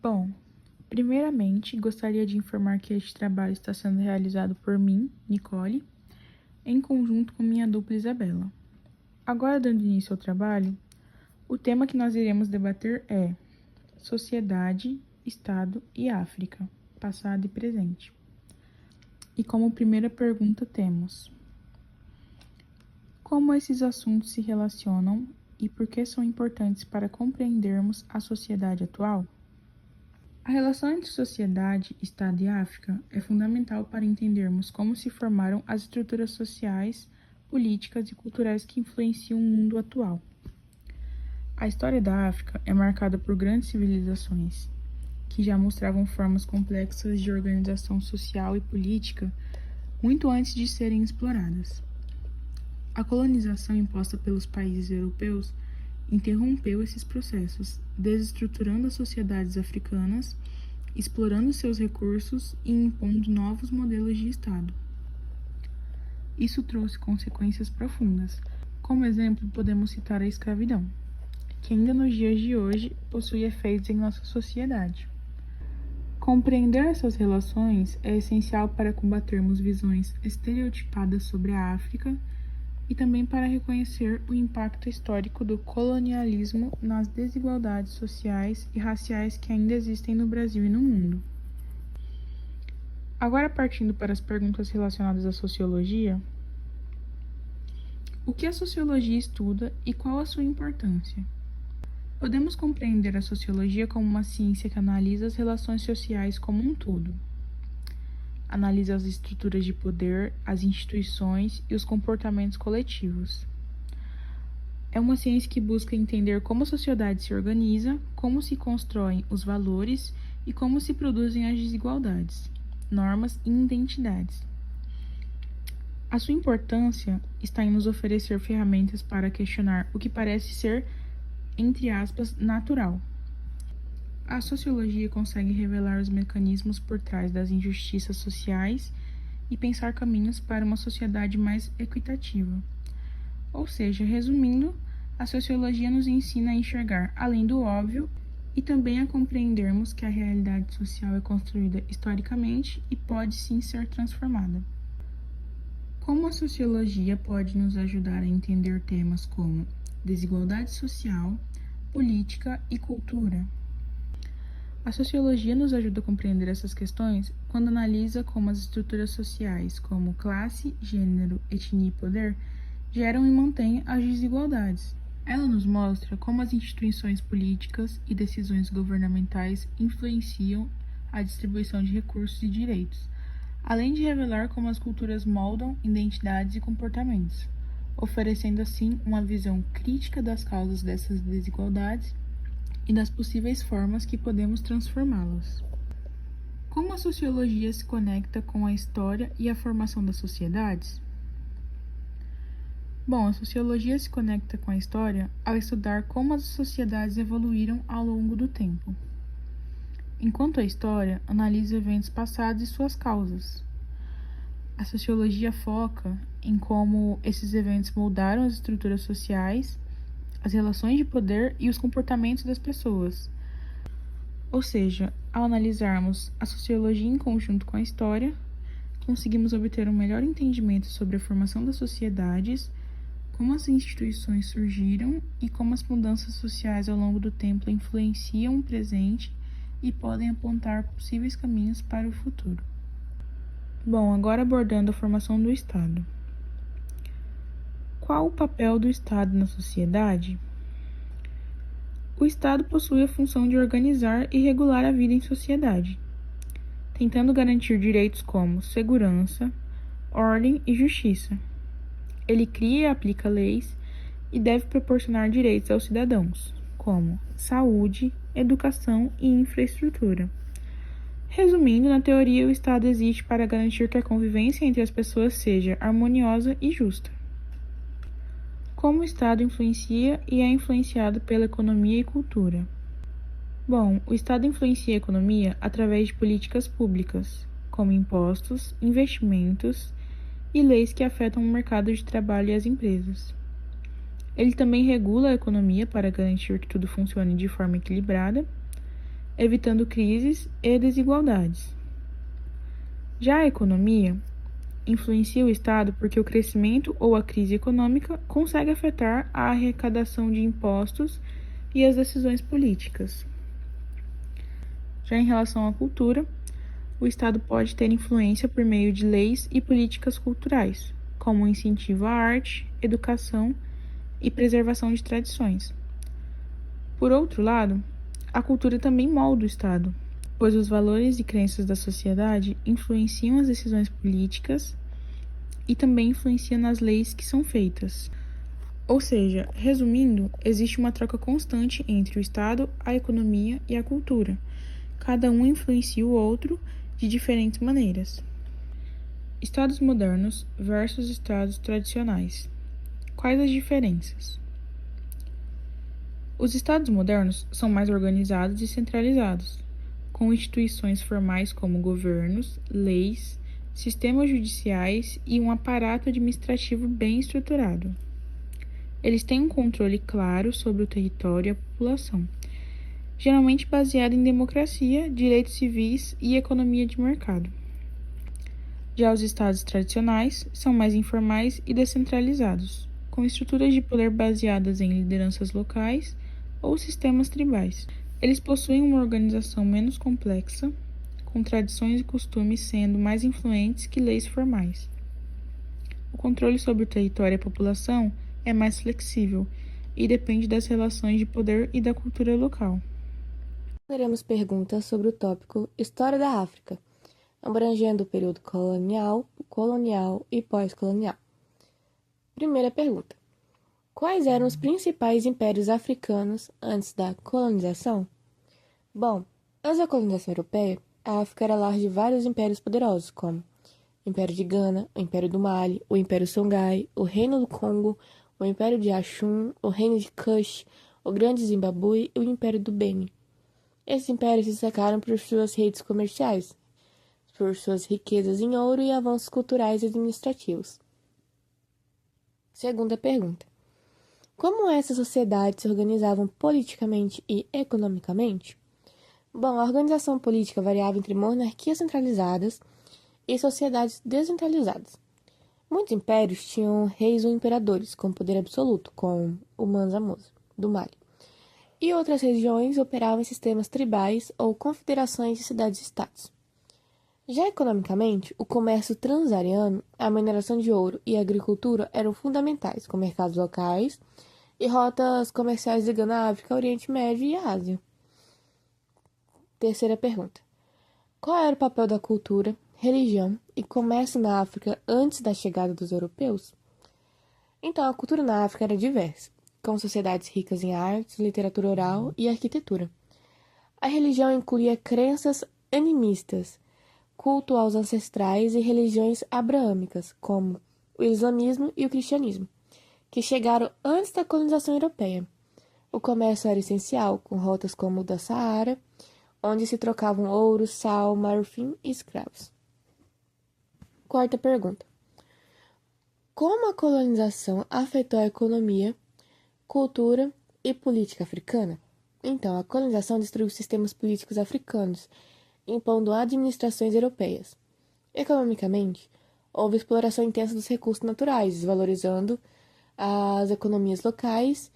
Bom, primeiramente gostaria de informar que este trabalho está sendo realizado por mim, Nicole, em conjunto com minha dupla Isabela. Agora, dando início ao trabalho, o tema que nós iremos debater é Sociedade, Estado e África, passado e presente. E como primeira pergunta temos: como esses assuntos se relacionam e por que são importantes para compreendermos a sociedade atual? A relação entre sociedade, Estado e África é fundamental para entendermos como se formaram as estruturas sociais, políticas e culturais que influenciam o mundo atual. A história da África é marcada por grandes civilizações, que já mostravam formas complexas de organização social e política muito antes de serem exploradas. A colonização imposta pelos países europeus interrompeu esses processos, desestruturando as sociedades africanas, explorando seus recursos e impondo novos modelos de Estado. Isso trouxe consequências profundas. Como exemplo, podemos citar a escravidão, que ainda nos dias de hoje possui efeitos em nossa sociedade. Compreender essas relações é essencial para combatermos visões estereotipadas sobre a África e também para reconhecer o impacto histórico do colonialismo nas desigualdades sociais e raciais que ainda existem no Brasil e no mundo. Agora, partindo para as perguntas relacionadas à sociologia, o que a sociologia estuda e qual a sua importância? Podemos compreender a sociologia como uma ciência que analisa as relações sociais como um todo. Analisa as estruturas de poder, as instituições e os comportamentos coletivos. É uma ciência que busca entender como a sociedade se organiza, como se constroem os valores e como se produzem as desigualdades, normas e identidades. A sua importância está em nos oferecer ferramentas para questionar o que parece ser, entre aspas, natural. A sociologia consegue revelar os mecanismos por trás das injustiças sociais e pensar caminhos para uma sociedade mais equitativa. Ou seja, resumindo, a sociologia nos ensina a enxergar além do óbvio e também a compreendermos que a realidade social é construída historicamente e pode sim ser transformada. Como a sociologia pode nos ajudar a entender temas como desigualdade social, política e cultura? A sociologia nos ajuda a compreender essas questões quando analisa como as estruturas sociais, como classe, gênero, etnia e poder, geram e mantêm as desigualdades. Ela nos mostra como as instituições políticas e decisões governamentais influenciam a distribuição de recursos e direitos, além de revelar como as culturas moldam identidades e comportamentos, oferecendo assim uma visão crítica das causas dessas desigualdades e das possíveis formas que podemos transformá-las. Como a sociologia se conecta com a história e a formação das sociedades? Bom, a sociologia se conecta com a história ao estudar como as sociedades evoluíram ao longo do tempo. Enquanto a história analisa eventos passados e suas causas. A sociologia foca em como esses eventos moldaram as estruturas sociais, as relações de poder e os comportamentos das pessoas. Ou seja, ao analisarmos a sociologia em conjunto com a história, conseguimos obter um melhor entendimento sobre a formação das sociedades, como as instituições surgiram e como as mudanças sociais ao longo do tempo influenciam o presente e podem apontar possíveis caminhos para o futuro. Bom, agora abordando a formação do Estado. Qual o papel do Estado na sociedade? O Estado possui a função de organizar e regular a vida em sociedade, tentando garantir direitos como segurança, ordem e justiça. Ele cria e aplica leis e deve proporcionar direitos aos cidadãos, como saúde, educação e infraestrutura. Resumindo, na teoria, o Estado existe para garantir que a convivência entre as pessoas seja harmoniosa e justa. Como o Estado influencia e é influenciado pela economia e cultura? Bom, o Estado influencia a economia através de políticas públicas, como impostos, investimentos e leis que afetam o mercado de trabalho e as empresas. Ele também regula a economia para garantir que tudo funcione de forma equilibrada evitando crises e desigualdades. Já a economia influencia o Estado porque o crescimento ou a crise econômica consegue afetar a arrecadação de impostos e as decisões políticas. Já em relação à cultura, o Estado pode ter influência por meio de leis e políticas culturais, como o incentivo à arte, educação e preservação de tradições. Por outro lado, a cultura também molda o Estado, pois os valores e crenças da sociedade influenciam as decisões políticas e também influenciam nas leis que são feitas. Ou seja, resumindo, existe uma troca constante entre o Estado, a economia e a cultura. Cada um influencia o outro de diferentes maneiras. Estados modernos versus estados tradicionais. Quais as diferenças? Os estados modernos são mais organizados e centralizados, com instituições formais como governos, leis, sistemas judiciais e um aparato administrativo bem estruturado. Eles têm um controle claro sobre o território e a população, geralmente baseado em democracia, direitos civis e economia de mercado. Já os estados tradicionais são mais informais e descentralizados, com estruturas de poder baseadas em lideranças locais ou sistemas tribais. Eles possuem uma organização menos complexa, com tradições e costumes sendo mais influentes que leis formais. O controle sobre o território e a população é mais flexível e depende das relações de poder e da cultura local. Teremos perguntas sobre o tópico História da África, abrangendo o período colonial e pós-colonial. Primeira pergunta: quais eram os principais impérios africanos antes da colonização? Bom, antes da colonização europeia, a África era lar de vários impérios poderosos, como o Império de Gana, o Império do Mali, o Império Songhai, o Reino do Congo, o Império de Axum, o Reino de Kush, o Grande Zimbabue e o Império do Beni. Esses impérios se destacaram por suas redes comerciais, por suas riquezas em ouro e avanços culturais e administrativos. Segunda pergunta: como essas sociedades se organizavam politicamente e economicamente? Bom, a organização política variava entre monarquias centralizadas e sociedades descentralizadas. Muitos impérios tinham reis ou imperadores com poder absoluto, como o Mansa Musa, do Mali. E outras regiões operavam em sistemas tribais ou confederações de cidades-estados. Já economicamente, o comércio transariano, a mineração de ouro e a agricultura eram fundamentais, com mercados locais e rotas comerciais ligando a África, Oriente Médio e a Ásia. Terceira pergunta: qual era o papel da cultura, religião e comércio na África antes da chegada dos europeus? Então, a cultura na África era diversa, com sociedades ricas em artes, literatura oral e arquitetura. A religião incluía crenças animistas, culto aos ancestrais e religiões abraâmicas, como o islamismo e o cristianismo, que chegaram antes da colonização europeia. O comércio era essencial, com rotas como o da Saara, onde se trocavam ouro, sal, marfim e escravos. Quarta pergunta: como a colonização afetou a economia, cultura e política africana? Então, a colonização destruiu os sistemas políticos africanos, impondo administrações europeias. Economicamente, houve exploração intensa dos recursos naturais, desvalorizando as economias locais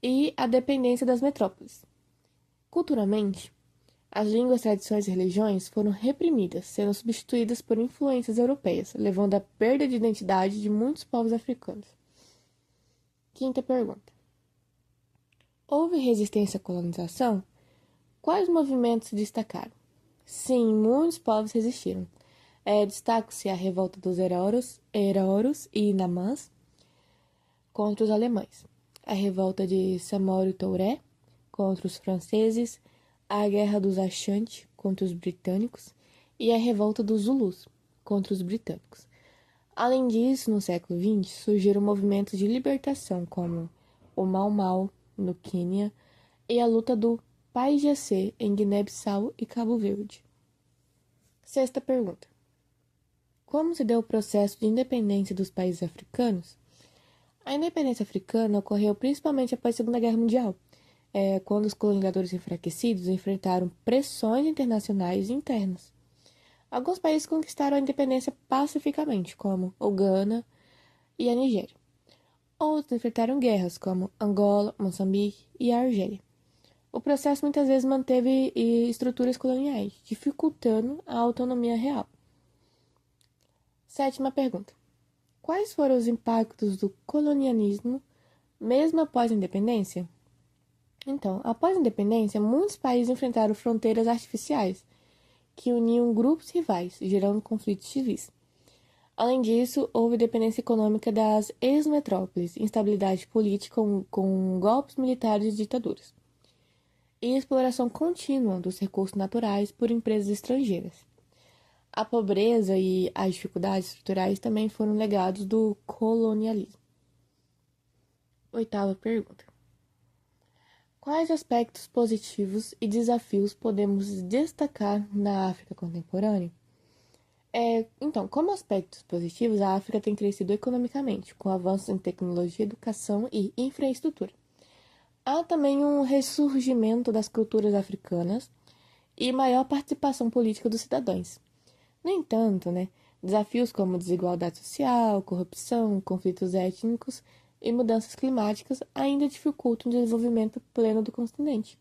e a dependência das metrópoles. Culturalmente, as línguas, tradições e religiões foram reprimidas, sendo substituídas por influências europeias, levando à perda de identidade de muitos povos africanos. Quinta pergunta: houve resistência à colonização? Quais movimentos se destacaram? Sim, muitos povos resistiram. Destaca-se a revolta dos Eroros e Namãs contra os alemães, a revolta de Samori Touré contra os franceses, a Guerra dos Ashanti contra os britânicos e a revolta dos Zulus contra os britânicos. Além disso, no século XX, surgiram movimentos de libertação como o Mau Mau, no Quênia, e a luta do Pai-Jacé, em Guiné-Bissau e Cabo Verde. Sexta pergunta: como se deu o processo de independência dos países africanos? A independência africana ocorreu principalmente após a Segunda Guerra Mundial, quando os colonizadores enfraquecidos enfrentaram pressões internacionais e internas. Alguns países conquistaram a independência pacificamente, como o Ghana e a Nigéria. Outros enfrentaram guerras, como Angola, Moçambique e a Argélia. O processo muitas vezes manteve estruturas coloniais, dificultando a autonomia real. 7ª pergunta. Quais foram os impactos do colonialismo mesmo após a independência? Então, após a independência, muitos países enfrentaram fronteiras artificiais, que uniam grupos rivais, gerando conflitos civis. Além disso, houve dependência econômica das ex-metrópoles, instabilidade política com golpes militares e ditaduras, e exploração contínua dos recursos naturais por empresas estrangeiras. A pobreza e as dificuldades estruturais também foram legados do colonialismo. 8ª pergunta. Quais aspectos positivos e desafios podemos destacar na África contemporânea? Então, como aspectos positivos, a África tem crescido economicamente, com avanços em tecnologia, educação e infraestrutura. Há também um ressurgimento das culturas africanas e maior participação política dos cidadãos. No entanto, desafios como desigualdade social, corrupção, conflitos étnicos e mudanças climáticas ainda dificultam o desenvolvimento pleno do continente.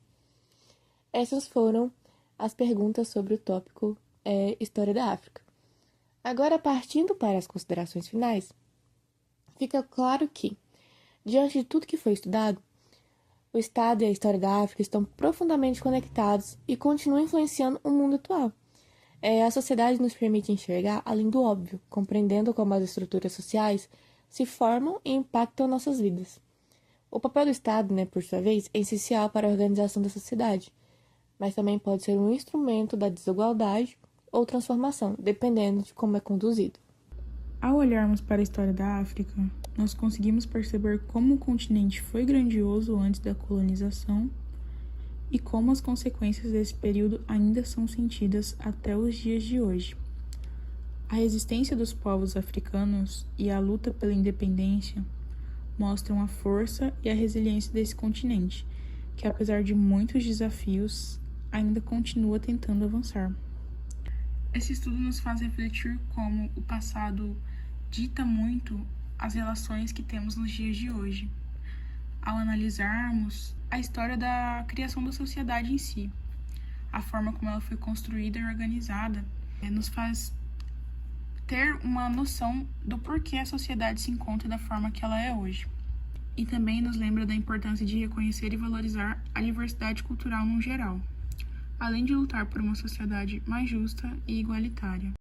Essas foram as perguntas sobre o tópico História da África. Agora, partindo para as considerações finais, fica claro que, diante de tudo que foi estudado, o Estado e a história da África estão profundamente conectados e continuam influenciando o mundo atual. A sociedade nos permite enxergar além do óbvio, compreendendo como as estruturas sociais se formam e impactam nossas vidas. O papel do Estado, por sua vez, é essencial para a organização da sociedade, mas também pode ser um instrumento da desigualdade ou transformação, dependendo de como é conduzido. Ao olharmos para a história da África, nós conseguimos perceber como o continente foi grandioso antes da colonização e como as consequências desse período ainda são sentidas até os dias de hoje. A resistência dos povos africanos e a luta pela independência mostram a força e a resiliência desse continente, que apesar de muitos desafios, ainda continua tentando avançar. Esse estudo nos faz refletir como o passado dita muito as relações que temos nos dias de hoje, ao analisarmos a história da criação da sociedade em si. A forma como ela foi construída e organizada nos faz ter uma noção do porquê a sociedade se encontra da forma que ela é hoje. E também nos lembra da importância de reconhecer e valorizar a diversidade cultural no geral, além de lutar por uma sociedade mais justa e igualitária.